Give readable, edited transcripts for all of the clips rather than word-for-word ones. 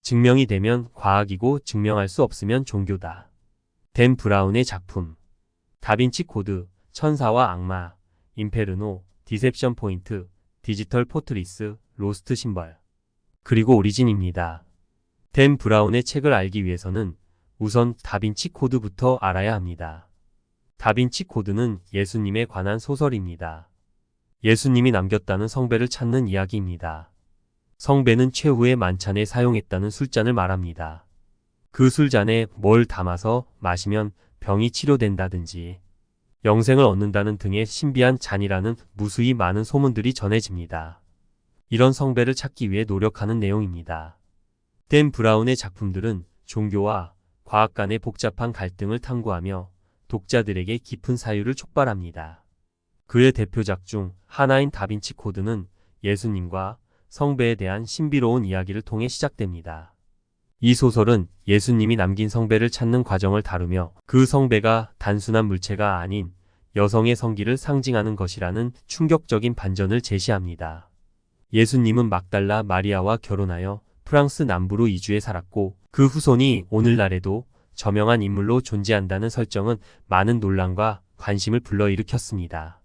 증명이 되면 과학이고 증명할 수 없으면 종교다. 댄 브라운의 작품 다빈치 코드, 천사와 악마, 인페르노, 디셉션 포인트, 디지털 포트리스, 로스트 심벌, 그리고 오리진입니다. 댄 브라운의 책을 알기 위해서는 우선 다빈치 코드부터 알아야 합니다. 다빈치 코드는 예수님에 관한 소설입니다. 예수님이 남겼다는 성배를 찾는 이야기입니다. 성배는 최후의 만찬에 사용했다는 술잔을 말합니다. 그 술잔에 뭘 담아서 마시면 병이 치료된다든지 영생을 얻는다는 등의 신비한 잔이라는 무수히 많은 소문들이 전해집니다. 이런 성배를 찾기 위해 노력하는 내용입니다. 댄 브라운의 작품들은 종교와 과학 간의 복잡한 갈등을 탐구하며 독자들에게 깊은 사유를 촉발합니다. 그의 대표작 중 하나인 다빈치 코드는 예수님과 성배에 대한 신비로운 이야기를 통해 시작됩니다. 이 소설은 예수님이 남긴 성배를 찾는 과정을 다루며 그 성배가 단순한 물체가 아닌 여성의 성기를 상징하는 것이라는 충격적인 반전을 제시합니다. 예수님은 막달라 마리아와 결혼하여 프랑스 남부로 이주해 살았고 그 후손이 오늘날에도 저명한 인물로 존재한다는 설정은 많은 논란과 관심을 불러일으켰습니다.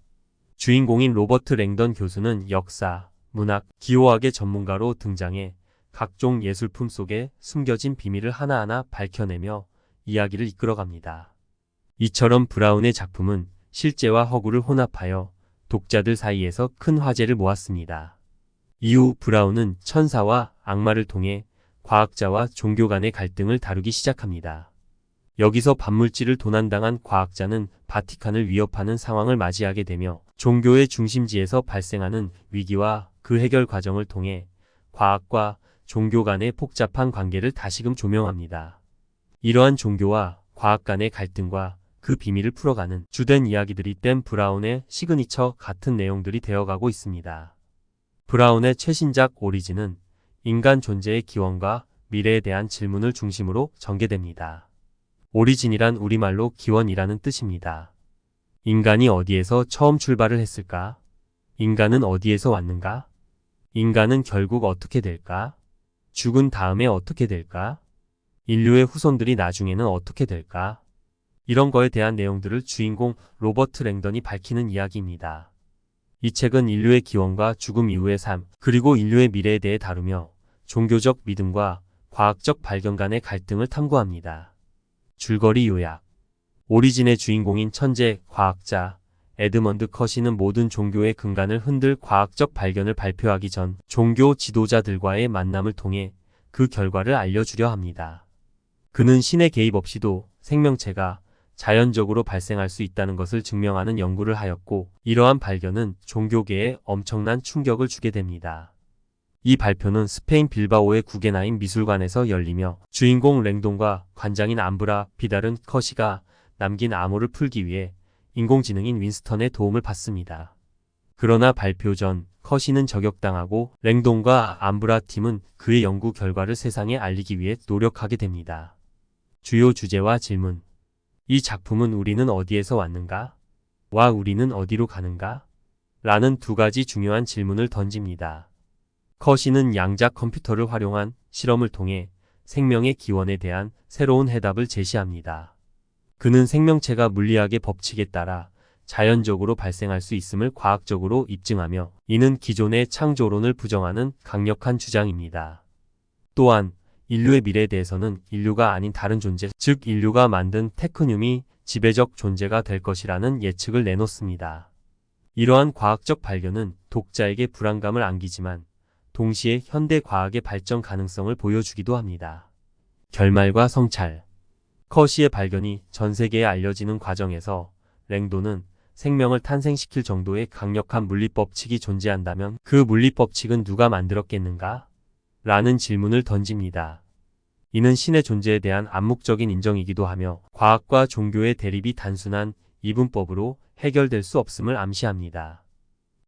주인공인 로버트 랭던 교수는 역사, 문학, 기호학의 전문가로 등장해 각종 예술품 속에 숨겨진 비밀을 하나하나 밝혀내며 이야기를 이끌어갑니다. 이처럼 브라운의 작품은 실제와 허구를 혼합하여 독자들 사이에서 큰 화제를 모았습니다. 이후 브라운은 천사와 악마를 통해 과학자와 종교 간의 갈등을 다루기 시작합니다. 여기서 반물질을 도난당한 과학자는 바티칸을 위협하는 상황을 맞이하게 되며 종교의 중심지에서 발생하는 위기와 그 해결 과정을 통해 과학과 종교 간의 복잡한 관계를 다시금 조명합니다. 이러한 종교와 과학 간의 갈등과 그 비밀을 풀어가는 주된 이야기들이 댄 브라운의 시그니처 같은 내용들이 되어가고 있습니다. 브라운의 최신작 오리진은 인간 존재의 기원과 미래에 대한 질문을 중심으로 전개됩니다. 오리진이란 우리말로 기원이라는 뜻입니다. 인간이 어디에서 처음 출발을 했을까? 인간은 어디에서 왔는가? 인간은 결국 어떻게 될까? 죽은 다음에 어떻게 될까? 인류의 후손들이 나중에는 어떻게 될까? 이런 거에 대한 내용들을 주인공 로버트 랭던이 밝히는 이야기입니다. 이 책은 인류의 기원과 죽음 이후의 삶, 그리고 인류의 미래에 대해 다루며 종교적 믿음과 과학적 발견 간의 갈등을 탐구합니다. 줄거리 요약. 오리진의 주인공인 천재 과학자 에드먼드 커시는 모든 종교의 근간을 흔들 과학적 발견을 발표하기 전 종교 지도자들과의 만남을 통해 그 결과를 알려주려 합니다. 그는 신의 개입 없이도 생명체가 자연적으로 발생할 수 있다는 것을 증명하는 연구를 하였고 이러한 발견은 종교계에 엄청난 충격을 주게 됩니다. 이 발표는 스페인 빌바오의 구겐하임 미술관에서 열리며 주인공 랭돈과 관장인 암브라 비달은 커시가 남긴 암호를 풀기 위해 인공지능인 윈스턴의 도움을 받습니다. 그러나 발표 전 커시는 저격당하고 랭돈과 암브라 팀은 그의 연구 결과를 세상에 알리기 위해 노력하게 됩니다. 주요 주제와 질문. 이 작품은 우리는 어디에서 왔는가? 와 우리는 어디로 가는가? 라는 두 가지 중요한 질문을 던집니다. 커시는 양자 컴퓨터를 활용한 실험을 통해 생명의 기원에 대한 새로운 해답을 제시합니다. 그는 생명체가 물리학의 법칙에 따라 자연적으로 발생할 수 있음을 과학적으로 입증하며 이는 기존의 창조론을 부정하는 강력한 주장입니다. 또한 인류의 미래에 대해서는 인류가 아닌 다른 존재, 즉 인류가 만든 테크늄이 지배적 존재가 될 것이라는 예측을 내놓습니다. 이러한 과학적 발견은 독자에게 불안감을 안기지만 동시에 현대 과학의 발전 가능성을 보여주기도 합니다. 결말과 성찰. 커시의 발견이 전 세계에 알려지는 과정에서 랭돈은 생명을 탄생시킬 정도의 강력한 물리법칙이 존재한다면 그 물리법칙은 누가 만들었겠는가? 라는 질문을 던집니다. 이는 신의 존재에 대한 암묵적인 인정이기도 하며 과학과 종교의 대립이 단순한 이분법으로 해결될 수 없음을 암시합니다.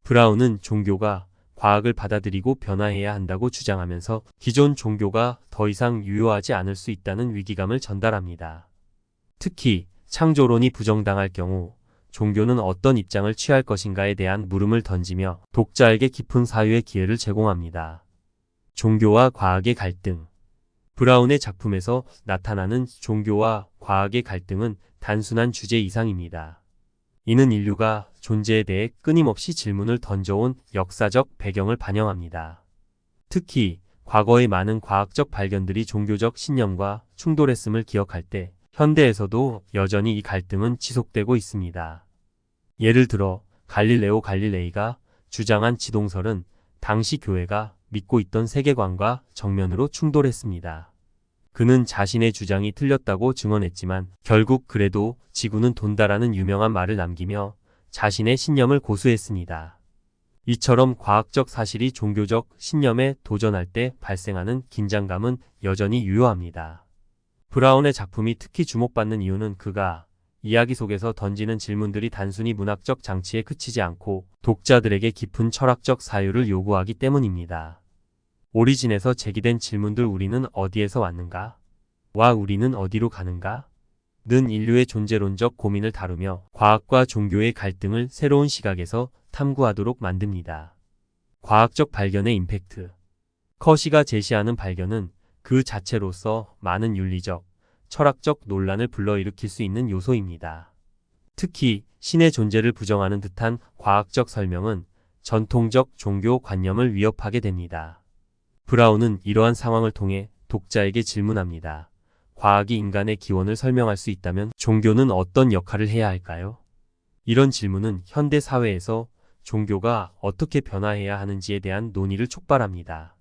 브라운은 종교가 과학을 받아들이고 변화해야 한다고 주장하면서 기존 종교가 더 이상 유효하지 않을 수 있다는 위기감을 전달합니다. 특히 창조론이 부정당할 경우 종교는 어떤 입장을 취할 것인가에 대한 물음을 던지며 독자에게 깊은 사유의 기회를 제공합니다. 종교와 과학의 갈등. 브라운의 작품에서 나타나는 종교와 과학의 갈등은 단순한 주제 이상입니다. 이는 인류가 존재에 대해 끊임없이 질문을 던져온 역사적 배경을 반영합니다. 특히 과거의 많은 과학적 발견들이 종교적 신념과 충돌했음을 기억할 때 현대에서도 여전히 이 갈등은 지속되고 있습니다. 예를 들어 갈릴레오 갈릴레이가 주장한 지동설은 당시 교회가 믿고 있던 세계관과 정면으로 충돌했습니다. 그는 자신의 주장이 틀렸다고 증언했지만 결국 그래도 지구는 돈다라는 유명한 말을 남기며 자신의 신념을 고수했습니다. 이처럼 과학적 사실이 종교적 신념에 도전할 때 발생하는 긴장감은 여전히 유효합니다. 브라운의 작품이 특히 주목받는 이유는 그가 이야기 속에서 던지는 질문들이 단순히 문학적 장치에 그치지 않고 독자들에게 깊은 철학적 사유를 요구하기 때문입니다. 오리진에서 제기된 질문들 우리는 어디에서 왔는가? 와 우리는 어디로 가는가? 는 인류의 존재론적 고민을 다루며 과학과 종교의 갈등을 새로운 시각에서 탐구하도록 만듭니다. 과학적 발견의 임팩트. 커시가 제시하는 발견은 그 자체로서 많은 윤리적, 철학적 논란을 불러일으킬 수 있는 요소입니다. 특히 신의 존재를 부정하는 듯한 과학적 설명은 전통적 종교 관념을 위협하게 됩니다. 브라운은 이러한 상황을 통해 독자에게 질문합니다. 과학이 인간의 기원을 설명할 수 있다면 종교는 어떤 역할을 해야 할까요? 이런 질문은 현대 사회에서 종교가 어떻게 변화해야 하는지에 대한 논의를 촉발합니다.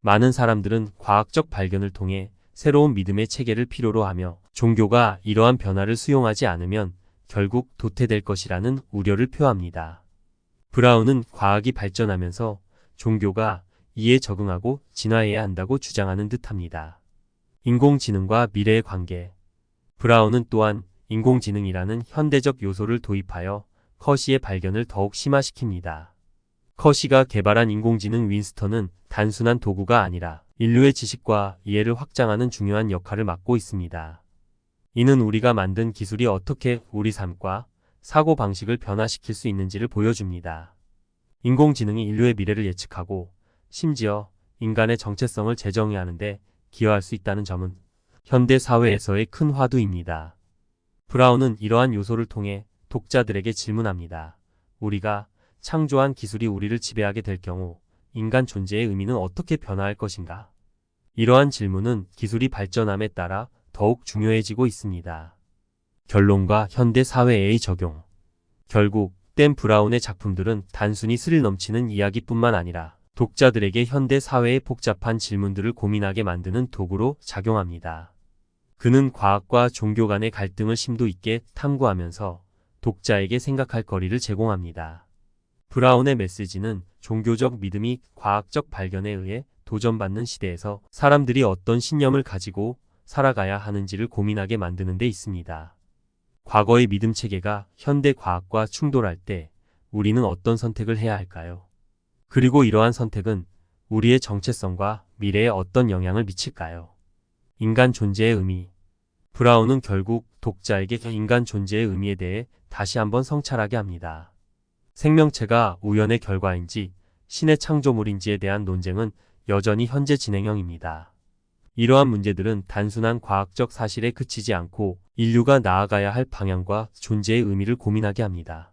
많은 사람들은 과학적 발견을 통해 새로운 믿음의 체계를 필요로 하며 종교가 이러한 변화를 수용하지 않으면 결국 도태될 것이라는 우려를 표합니다. 브라운은 과학이 발전하면서 종교가 이에 적응하고 진화해야 한다고 주장하는 듯합니다. 인공지능과 미래의 관계. 브라운은 또한 인공지능이라는 현대적 요소를 도입하여 커시의 발견을 더욱 심화시킵니다. 커시가 개발한 인공지능 윈스턴은 단순한 도구가 아니라 인류의 지식과 이해를 확장하는 중요한 역할을 맡고 있습니다. 이는 우리가 만든 기술이 어떻게 우리 삶과 사고방식을 변화시킬 수 있는지를 보여줍니다. 인공지능이 인류의 미래를 예측하고 심지어 인간의 정체성을 재정의하는 데 기여할 수 있다는 점은 현대 사회에서의 큰 화두입니다. 브라운은 이러한 요소를 통해 독자들에게 질문합니다. 우리가 창조한 기술이 우리를 지배하게 될 경우 인간 존재의 의미는 어떻게 변화할 것인가? 이러한 질문은 기술이 발전함에 따라 더욱 중요해지고 있습니다. 결론과 현대 사회의 적용. 결국 댄 브라운의 작품들은 단순히 스릴 넘치는 이야기뿐만 아니라 독자들에게 현대 사회의 복잡한 질문들을 고민하게 만드는 도구로 작용합니다. 그는 과학과 종교 간의 갈등을 심도 있게 탐구하면서 독자에게 생각할 거리를 제공합니다. 브라운의 메시지는 종교적 믿음이 과학적 발견에 의해 도전받는 시대에서 사람들이 어떤 신념을 가지고 살아가야 하는지를 고민하게 만드는 데 있습니다. 과거의 믿음 체계가 현대 과학과 충돌할 때 우리는 어떤 선택을 해야 할까요? 그리고 이러한 선택은 우리의 정체성과 미래에 어떤 영향을 미칠까요? 인간 존재의 의미. 브라운은 결국 독자에게 인간 존재의 의미에 대해 다시 한번 성찰하게 합니다. 생명체가 우연의 결과인지 신의 창조물인지에 대한 논쟁은 여전히 현재 진행형입니다. 이러한 문제들은 단순한 과학적 사실에 그치지 않고 인류가 나아가야 할 방향과 존재의 의미를 고민하게 합니다.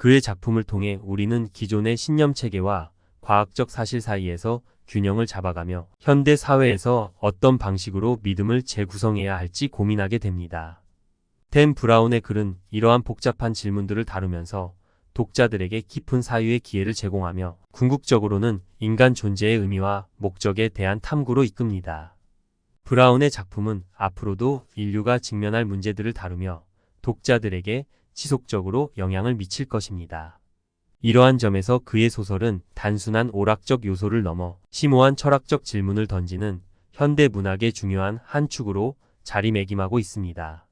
그의 작품을 통해 우리는 기존의 신념 체계와 과학적 사실 사이에서 균형을 잡아가며 현대 사회에서 어떤 방식으로 믿음을 재구성해야 할지 고민하게 됩니다. 댄 브라운의 글은 이러한 복잡한 질문들을 다루면서 독자들에게 깊은 사유의 기회를 제공하며 궁극적으로는 인간 존재의 의미와 목적에 대한 탐구로 이끕니다. 브라운의 작품은 앞으로도 인류가 직면할 문제들을 다루며 독자들에게 지속적으로 영향을 미칠 것입니다. 이러한 점에서 그의 소설은 단순한 오락적 요소를 넘어 심오한 철학적 질문을 던지는 현대 문학의 중요한 한 축으로 자리매김하고 있습니다.